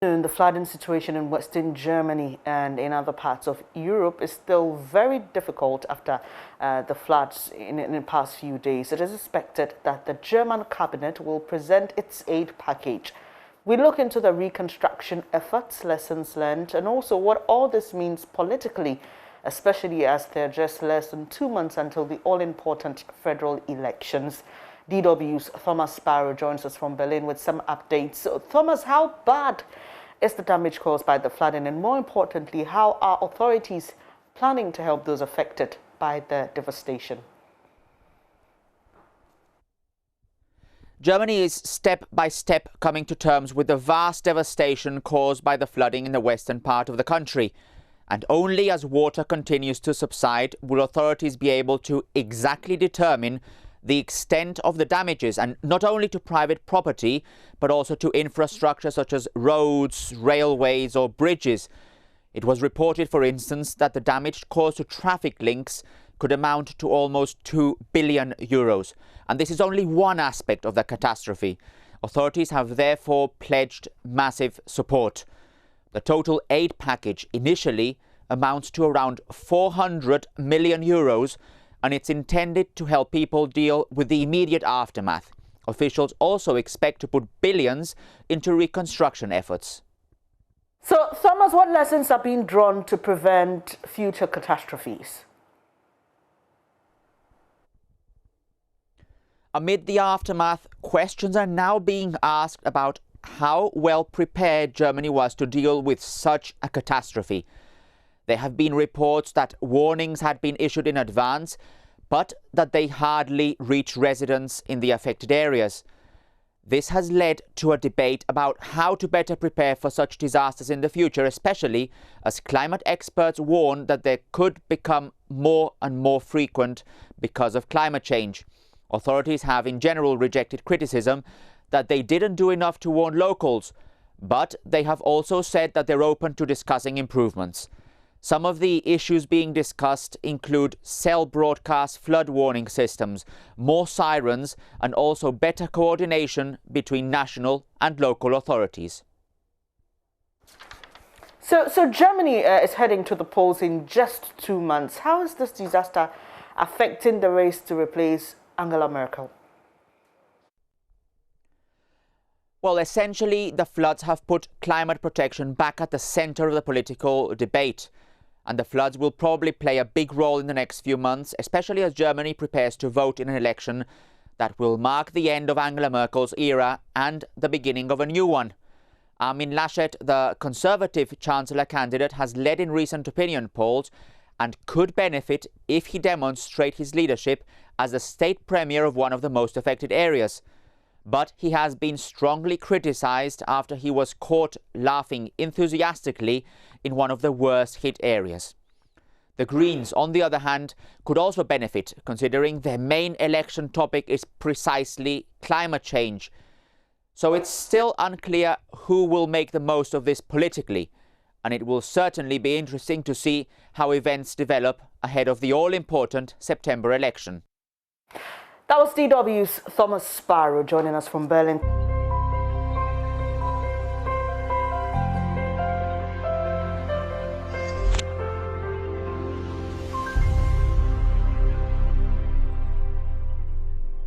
The flooding situation in Western Germany and in other parts of Europe is still very difficult after the floods in the past few days. It is expected that the German cabinet will present its aid package. We look into the reconstruction efforts, lessons learned, and also what all this means politically, especially as there are just less than 2 months until the all-important federal elections. DW's Thomas Sparrow joins us from Berlin with some updates. So, Thomas, how bad is the damage caused by the flooding, and more importantly, how are authorities planning to help those affected by the devastation? Germany is step by step coming to terms with the vast devastation caused by the flooding in the western part of the country. And only as water continues to subside will authorities be able to exactly determine the extent of the damages, and not only to private property, but also to infrastructure such as roads, railways or bridges. It was reported, for instance, that the damage caused to traffic links could amount to almost 2 billion euros. And this is only one aspect of the catastrophe. Authorities have therefore pledged massive support. The total aid package initially amounts to around 400 million euros, and it's intended to help people deal with the immediate aftermath. Officials also expect to put billions into reconstruction efforts. So, Thomas, what lessons are being drawn to prevent future catastrophes? Amid the aftermath, questions are now being asked about how well prepared Germany was to deal with such a catastrophe. There have been reports that warnings had been issued in advance, but that they hardly reach residents in the affected areas. This has led to a debate about how to better prepare for such disasters in the future, especially as climate experts warn that they could become more and more frequent because of climate change. Authorities have in general rejected criticism that they didn't do enough to warn locals, but they have also said that they're open to discussing improvements. Some of the issues being discussed include cell broadcast flood warning systems, more sirens, and also better coordination between national and local authorities. So Germany is heading to the polls in just 2 months. How is this disaster affecting the race to replace Angela Merkel? Well, essentially, the floods have put climate protection back at the center of the political debate. And the floods will probably play a big role in the next few months, especially as Germany prepares to vote in an election that will mark the end of Angela Merkel's era and the beginning of a new one. Armin Laschet, the Conservative Chancellor candidate, has led in recent opinion polls and could benefit if he demonstrates his leadership as the state premier of one of the most affected areas. But he has been strongly criticized after he was caught laughing enthusiastically in one of the worst hit areas. The Greens, on the other hand, could also benefit, considering their main election topic is precisely climate change. So it's still unclear who will make the most of this politically, and it will certainly be interesting to see how events develop ahead of the all-important September election. That was DW's Thomas Sparrow joining us from Berlin.